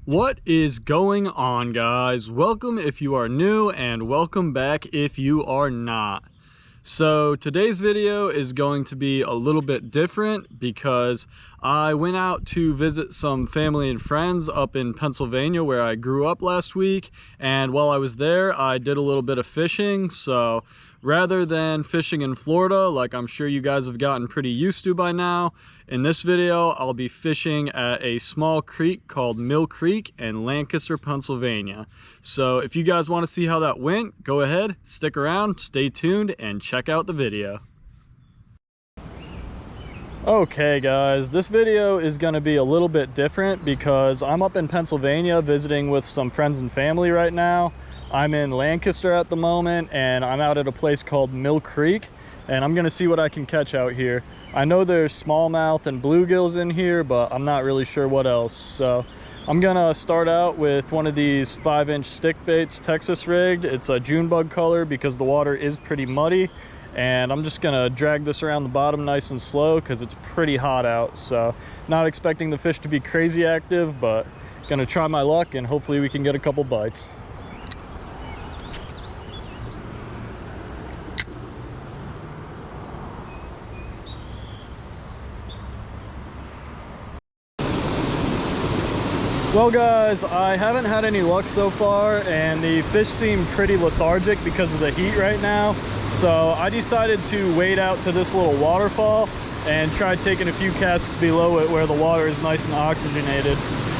What is going on, guys? Welcome if you are new and welcome back if you are not. So today's video is going to be a little bit different because I went out to visit some family and friends up in Pennsylvania where I grew up last week, and while I was there I did a little bit of fishing. So rather than fishing in Florida, like I'm sure you guys have gotten pretty used to by now, in this video I'll be fishing at a small creek called Mill Creek in Lancaster, Pennsylvania. So if you guys want to see how that went, go ahead, stick around, stay tuned, and check out the video. Okay guys, this video is going to be a little bit different because I'm up in Pennsylvania visiting with some friends and family right now. I'm in Lancaster at the moment and I'm out at a place called Mill Creek, and I'm going to see what I can catch out here. I know there's smallmouth and bluegills in here, but I'm not really sure what else. So I'm going to start out with one of these 5-inch stick baits, Texas rigged. It's a June bug color because the water is pretty muddy, and I'm just gonna drag this around the bottom nice and slow because it's pretty hot out. So not expecting the fish to be crazy active, but gonna try my luck and hopefully we can get a couple bites. Well guys, I haven't had any luck so far, and the fish seem pretty lethargic because of the heat right now. So I decided to wade out to this little waterfall and try taking a few casts below it where the water is nice and oxygenated.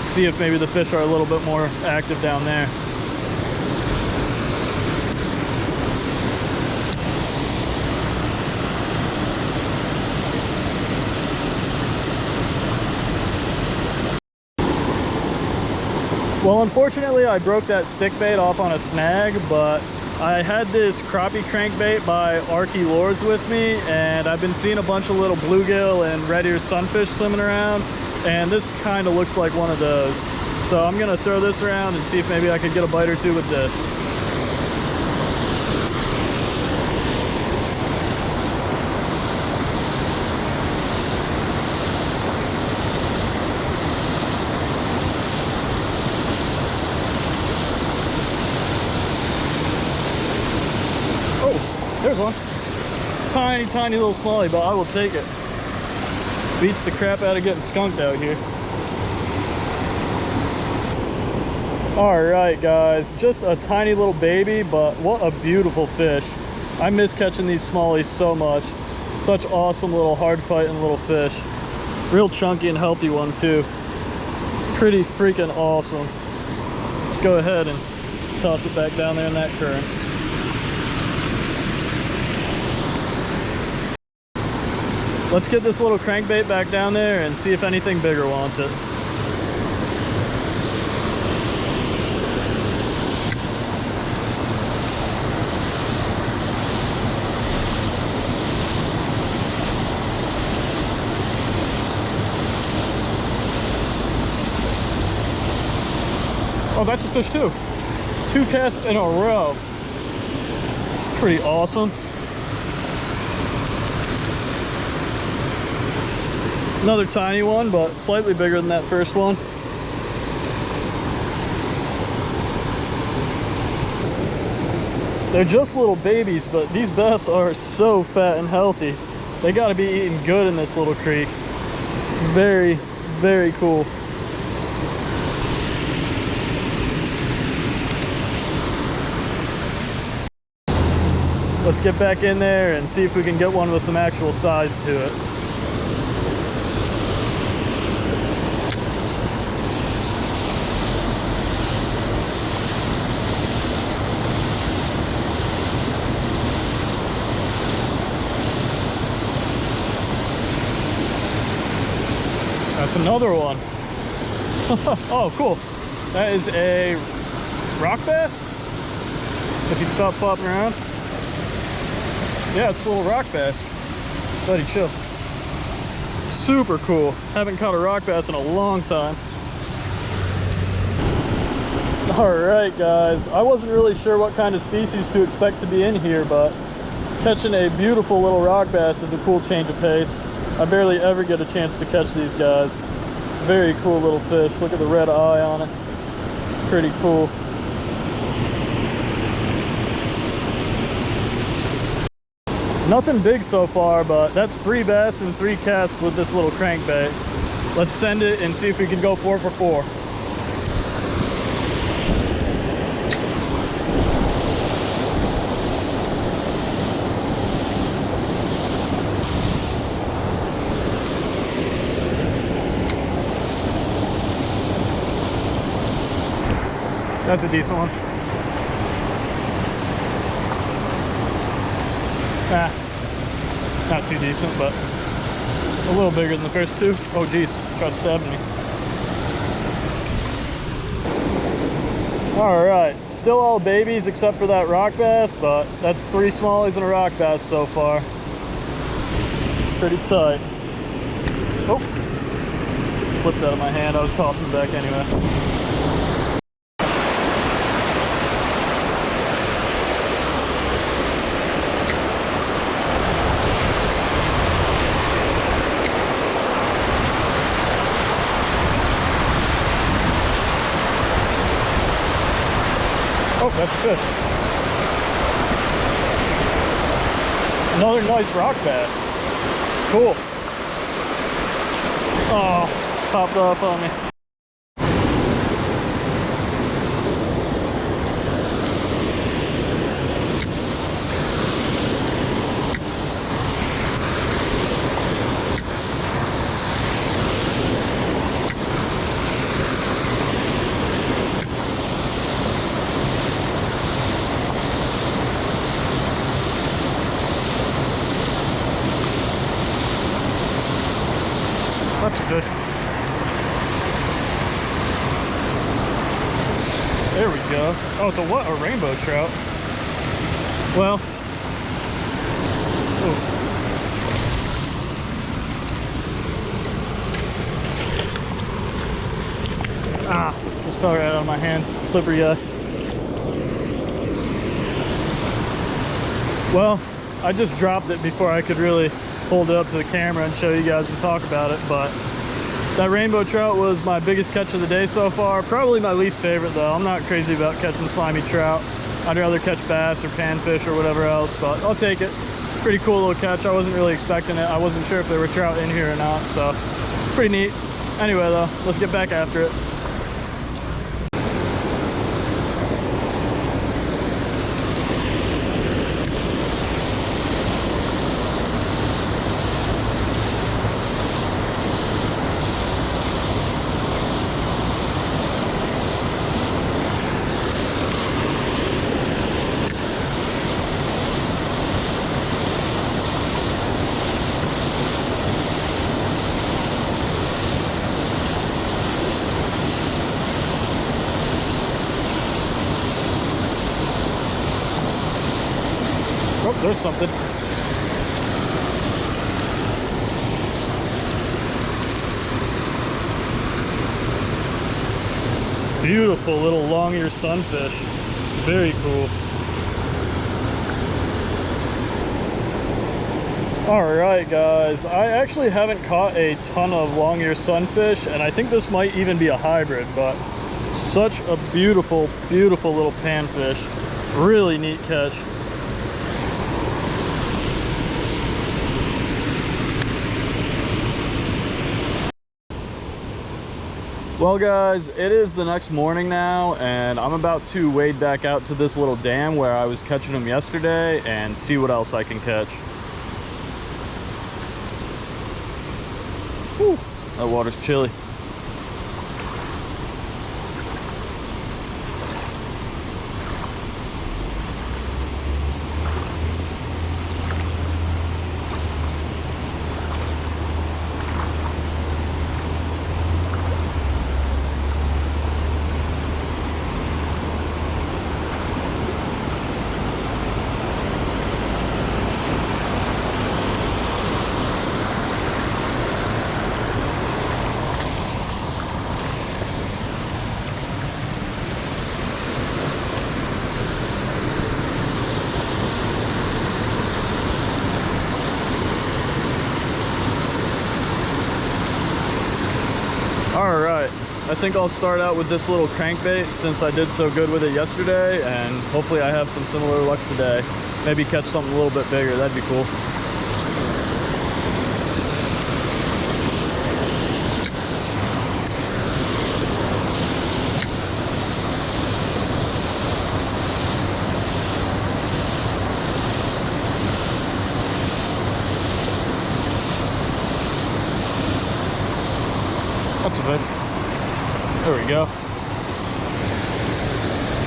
See if maybe the fish are a little bit more active down there. Well, unfortunately I broke that stick bait off on a snag, but I had this crappie crankbait by Arky Lures with me, and I've been seeing a bunch of little bluegill and red ear sunfish swimming around, and this kind of looks like one of those. So I'm gonna throw this around and see if maybe I could get a bite or two with this. There's one. Tiny little smallie, but I will take it. Beats the crap out of getting skunked out here. Alright guys, just a tiny little baby, but what a beautiful fish. I miss catching these smallies so much. Such awesome little hard fighting little fish. Real chunky and healthy one too. Pretty freaking awesome. Let's go ahead and toss it back down there in that current. Let's get this little crankbait back down there and see if anything bigger wants it. Oh, that's a fish too. 2 casts in a row. Pretty awesome. Another tiny one, but slightly bigger than that first one. They're just little babies, but these bass are so fat and healthy. They gotta be eating good in this little creek. Very, very cool. Let's get back in there and see if we can get one with some actual size to it. That's another one. Oh, cool. That is a rock bass? If you'd stop flopping around. Yeah, it's a little rock bass. Buddy, chill. Super cool. Haven't caught a rock bass in a long time. Alright guys, I wasn't really sure what kind of species to expect to be in here, but catching a beautiful little rock bass is a cool change of pace. I barely ever get a chance to catch these guys. Very cool little fish. Look at the red eye on it. Pretty cool. Nothing big so far, but that's 3 bass and 3 casts with this little crankbait. Let's send it and see if we can go 4 for 4. That's a decent one. Not too decent, but a little bigger than the first 2. Oh geez, trout stabbed me. Alright, still all babies except for that rock bass, but that's 3 smallies and a rock bass so far. Pretty tight. Oh, slipped out of my hand. I was tossing it back anyway. Oh, that's a fish. Another nice rock bass. Cool. Oh, popped off on me. That's a fish. There we go. Oh, it's a what? A rainbow trout. Well. Ooh. Ah, just fell right out of my hands. Slippery guy. Well, I just dropped it before I could really hold it up to the camera and show you guys and talk about it, but that rainbow trout was my biggest catch of the day so far. Probably my least favorite though. I'm not crazy about catching slimy trout. I'd rather catch bass or panfish or whatever else, but I'll take it. Pretty cool little catch. I wasn't really expecting it. I wasn't sure if there were trout in here or not, so pretty neat. Anyway though, let's get back after it. Oh, there's something. Beautiful little long-eared sunfish. Very cool. Alright guys, I actually haven't caught a ton of long-eared sunfish, and I think this might even be a hybrid, but such a beautiful, beautiful little panfish. Really neat catch. Well guys, it is the next morning now, and I'm about to wade back out to this little dam where I was catching them yesterday and see what else I can catch. Whew, that water's chilly. I think I'll start out with this little crankbait since I did so good with it yesterday, and hopefully I have some similar luck today. Maybe catch something a little bit bigger, that'd be cool. That's a bit. There we go.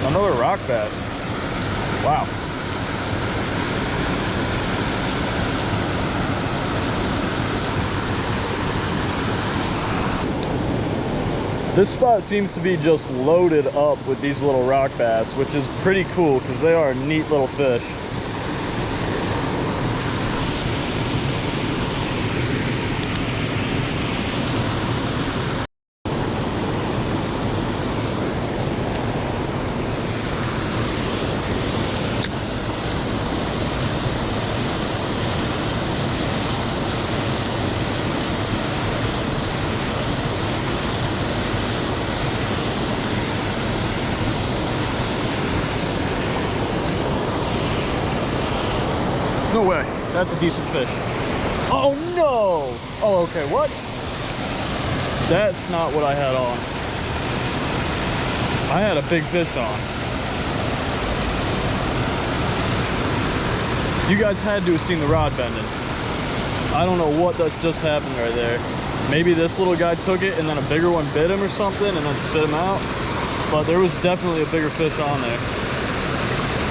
Another rock bass. Wow. This spot seems to be just loaded up with these little rock bass, which is pretty cool because they are neat little fish. No way. That's a decent fish. Oh no! Oh, okay, what? That's not what I had on. I had a big fish on. You guys had to have seen the rod bending. I don't know what that just happened right there. Maybe this little guy took it and then a bigger one bit him or something and then spit him out. But there was definitely a bigger fish on there.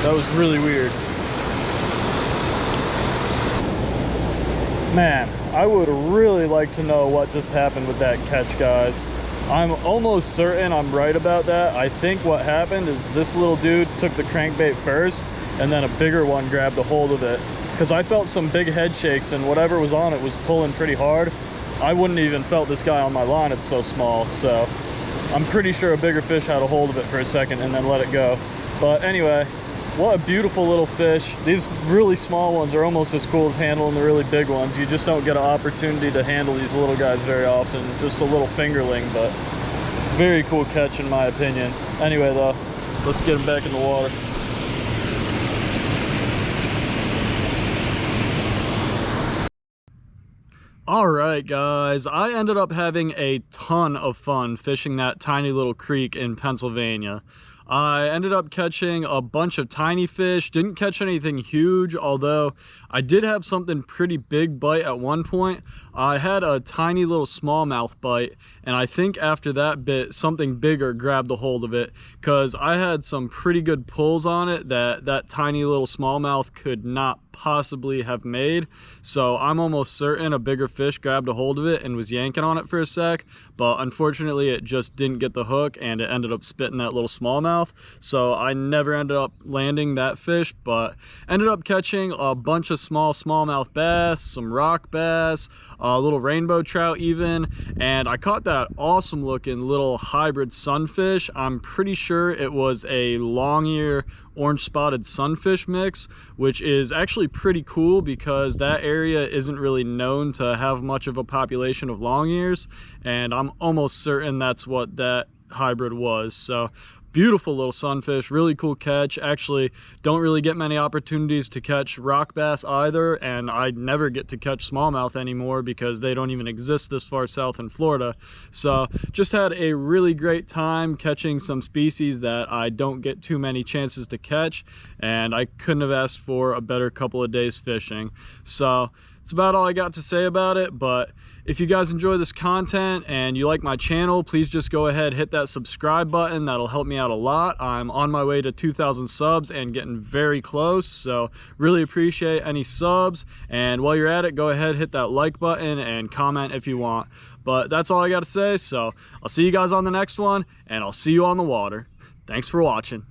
That was really weird. Man, I would really like to know what just happened with that catch, guys. I'm almost certain I'm right about that. I think what happened is this little dude took the crankbait first and then a bigger one grabbed a hold of it. Because I felt some big head shakes and whatever was on it was pulling pretty hard. I wouldn't even felt this guy on my line, it's so small. So I'm pretty sure a bigger fish had a hold of it for a second and then let it go. But anyway, what a beautiful little fish. These really small ones are almost as cool as handling the really big ones. You just don't get an opportunity to handle these little guys very often. Just a little fingerling, but very cool catch in my opinion. Anyway though, let's get him back in the water. All right, guys, I ended up having a ton of fun fishing that tiny little creek in Pennsylvania. I ended up catching a bunch of tiny fish, didn't catch anything huge, although I did have something pretty big bite at one point. I had a tiny little smallmouth bite, and I think after that bit, something bigger grabbed a hold of it, because I had some pretty good pulls on it that tiny little smallmouth could not possibly have made. So I'm almost certain a bigger fish grabbed a hold of it and was yanking on it for a sec, but unfortunately it just didn't get the hook and it ended up spitting that little smallmouth. So I never ended up landing that fish, but ended up catching a bunch of smallmouth bass, some rock bass, a little rainbow trout even, and I caught that awesome looking little hybrid sunfish. I'm pretty sure it was a long ear orange spotted sunfish mix, which is actually pretty cool because that area isn't really known to have much of a population of long ears, and I'm almost certain that's what that hybrid was. So beautiful little sunfish, really cool catch. Actually don't really get many opportunities to catch rock bass either, and I never get to catch smallmouth anymore because they don't even exist this far south in Florida. So just had a really great time catching some species that I don't get too many chances to catch, and I couldn't have asked for a better couple of days fishing. So it's about all I got to say about it, but if you guys enjoy this content and you like my channel, please just go ahead, hit that subscribe button. That'll help me out a lot. I'm on my way to 2,000 subs and getting very close, so really appreciate any subs. And while you're at it, go ahead, hit that like button and comment if you want. But that's all I got to say, so I'll see you guys on the next one, and I'll see you on the water. Thanks for watching.